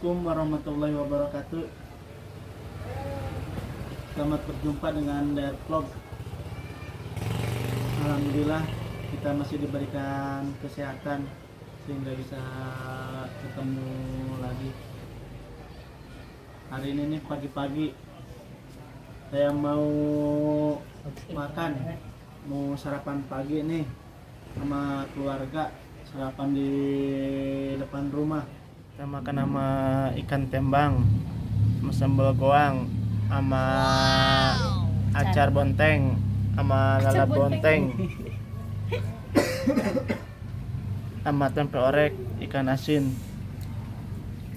Assalamualaikum warahmatullahi wabarakatuh. Selamat berjumpa dengan Dayat Vlog. Alhamdulillah kita masih diberikan kesehatan sehingga bisa ketemu lagi. Hari ini nih pagi-pagi saya mau makan, mau sarapan pagi nih sama keluarga, sarapan di depan rumah. Kita makan sama ikan tembang, sama sambal goang, sama acar bonteng, sama lalap bonteng, sama tempe orek, ikan asin.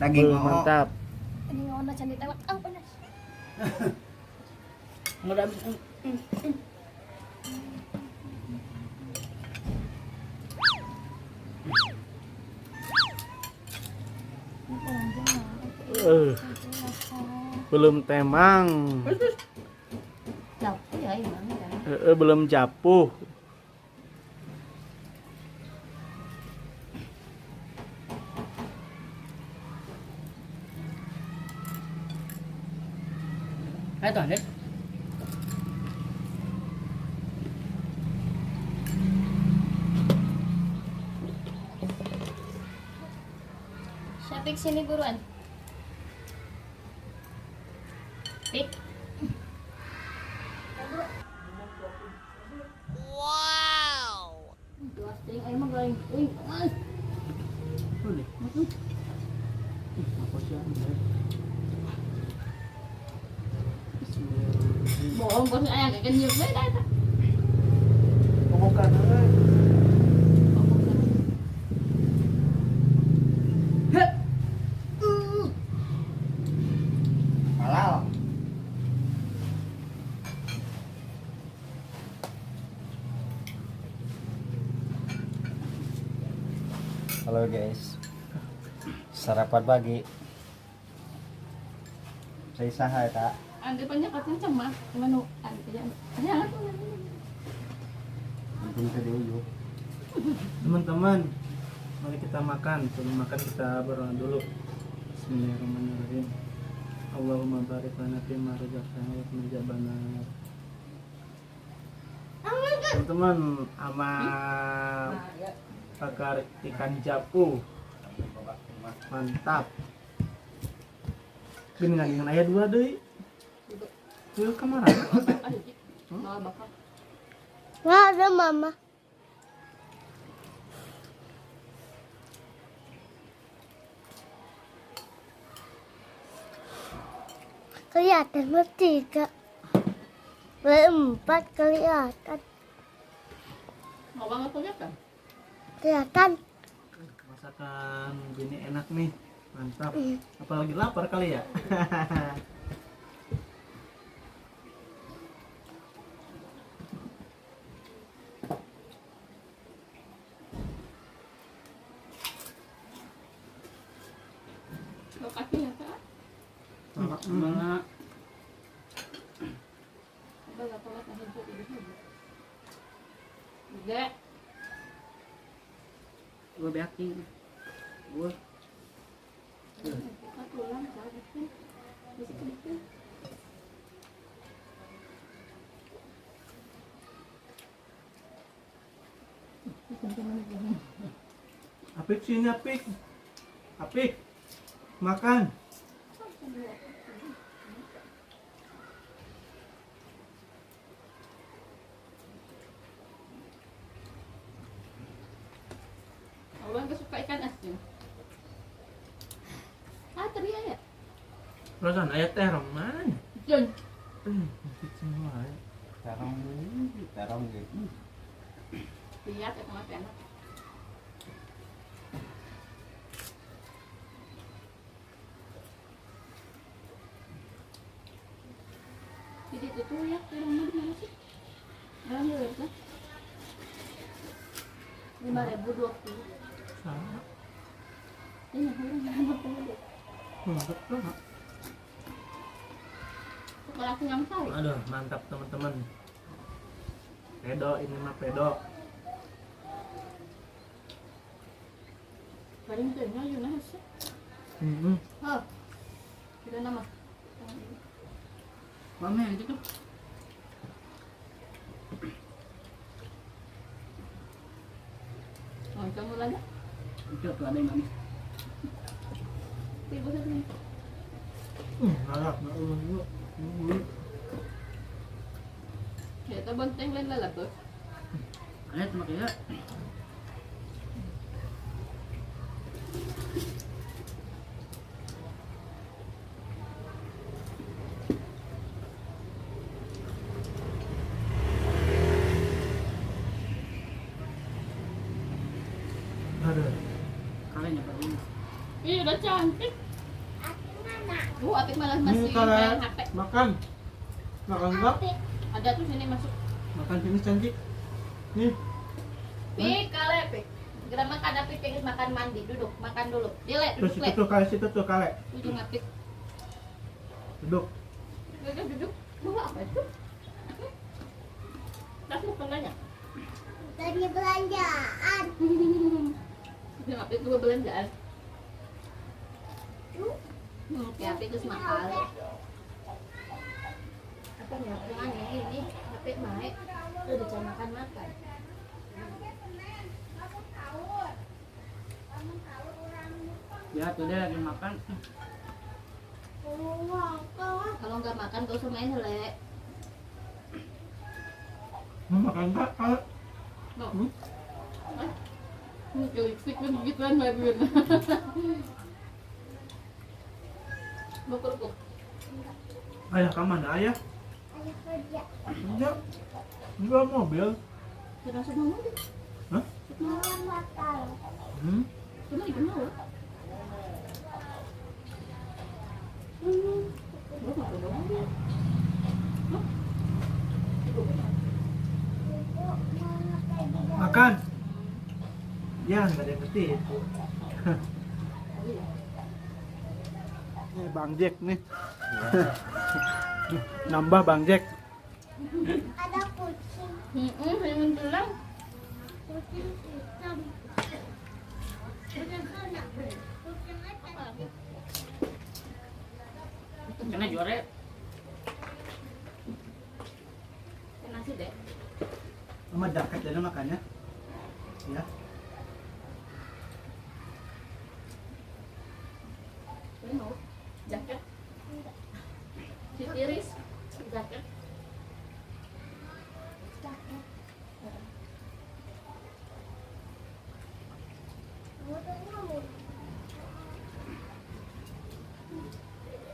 Daging Mantap. Ini ngono candi tewak. Ah, panas. Mudah. Belum temang, Jauh ya ini. belum japuh. Ayo tuh, Dek. Syapik sini buruan. Pik. Wow. Dua string ayo mah goreng. Boleh. Apa sih? Bohong bos ayah kayak nyup deh dah. Bukan. Halal. Halo guys, sarapan pagi. Saya saha tak? Andi banyak katanya cemah. Gimana? Andi jangan. Jangan. Mungkin ke dulu. Teman-teman, mari kita makan. Sebelum makan kita berdoa dulu. Bismillahirrahmanirrahim. Allahumma barik lana fima razaqtana wa qina adzabannar. Teman-teman, sama bakar ikan japu. Mantap. Dengan ayah dua deh. Tuh kemarin. Malah bakal. Nggak ada mama. Kelihatan bertiga, berempat kelihatan, Mau banget punya kan? kelihatan. Masakan gini enak nih. Mantap. Apalagi lapar kali ya. Lokasinya kan? Mana? Ada nggak telat nasi putih di sini? Dek. Gue backing. Gue. Kita pulang saat itu. Di situ. Apik sini Apik. Apik. Makan. Orang kesuka ikan asin. Ah, teriak ya? Perasaan ayat terong mana? Jon. Semua. Terong gitu. Lihat ya tengah enak. Jadi itu tuh ya, orangnya di mana sih? Orang di web kan? 5.020. Sama. Ini orang yang mau deh. Mantap banget. Sekolah aku yang tahu. Aduh, mantap teman-teman. Pedo ini mah pedo. Paling kayaknya yun na siya. Oh, kita nama. Mama yang itu. Oh, kamu lagi? Itu tuh ada yang manis. Ibu satu nih. Harap na ulo dulu. Ya, ito banteng lang lalabos. Ayo cuma kayak Ada. kalian apa ini? Iya, udah cantik. Apik malah Ini masih kalau main HP. makan. Makan enggak? Ada tuh sini masuk. Makan sini cantik. Nih. Pik, kale, pik. Segera makan, tapi pengen makan mandi. Duduk, makan dulu. Dile, Terus duduk, itu le. tuh kale situ tuh kale. Duduk, ngapik. Duduk. Duduk, duduk. Bawa apa itu? Tas mau penanya. Tadi belanjaan. Duduk, ngapik gue belanjaan. Ya, tapi terus makan. Apa nih? Yang ini, tapi naik. Udah bisa makan. Ya tuh dia lagi makan. Kalau nggak makan, gak usah main hele. Mau makan enggak? Kale. No. Hmm? Ini kelipik kan begituan labun. Mau kerupuk? Ayah ke mana ayah? Ayah kerja. Enggak. Enggak mobil. Sudah semua mobil. Hah? Mama makan. Cuma di mana? Makan. Ya, nggak ada yang ngerti itu. Ini Bang Jack nih. Nambah Bang Jack. Ada kucing. Pengen tulang. Kucing hitam. Kucing mana? Kucing apa? Kena juara. Nasi deh. Sama jaket jadi makannya. Ya. Ini mau jaket. Si tiris jaket.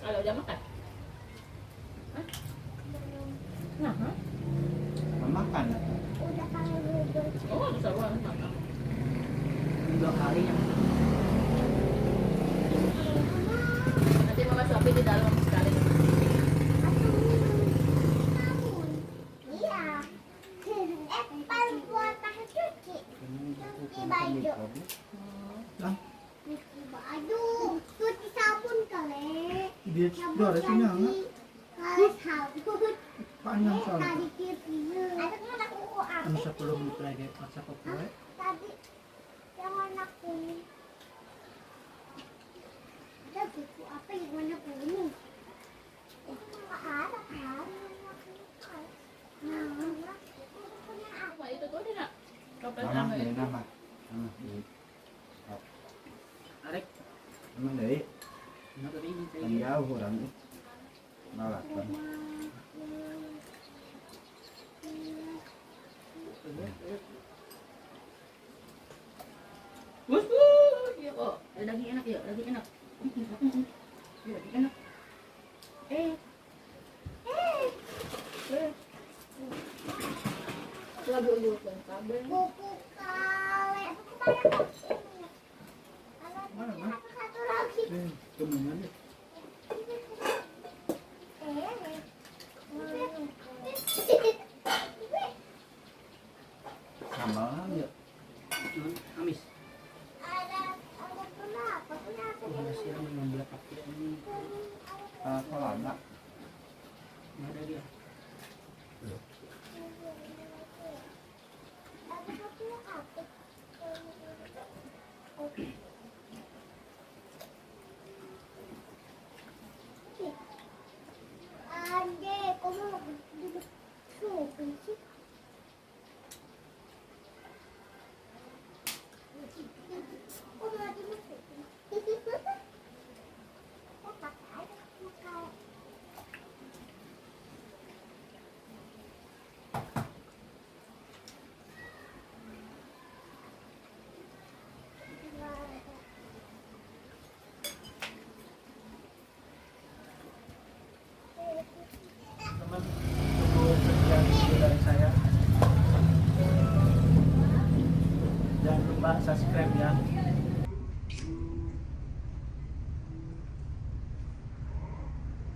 Kalau udah makan. Hah? Nah, hah? Makan. Udah kangen duduk. Oh, bisa ulang makan. 2 kali yang Nanti mama suapin di dalam sekali. Iya. Paling buat pakai cuci. Cuci baju. Lah, Cuci baju. Cuci sabun kali. dia ada sini enggak? Kali sabun. Panjang soalnya. Tadi cuci. Ada kan anak uku Anu apa? 10 menit lagi masak kue. Tadi yang warna kuning. Ada buku apa yang warna kuning? Itu nggak ada kan? Nah, Apa itu tuh dia nak? Kapan Nama, nama dari itu? nama. Nama, dari. Arek. Emang dari Kenapa ini kan saya? jauh orang itu. Nolak kan. Bus, iya kok. Daging enak ya, daging enak. Iya, daging enak. Eh. Lagu uyu dan kabel. buku kale. Ada satu lagi. Kemudian dia. Sambal aja. Amis. Ada kenapa? Kenapa? Udah siram mengambil pakai ini. Kalau ada. Nggak ada dia. Ada satu apa? subscribe ya.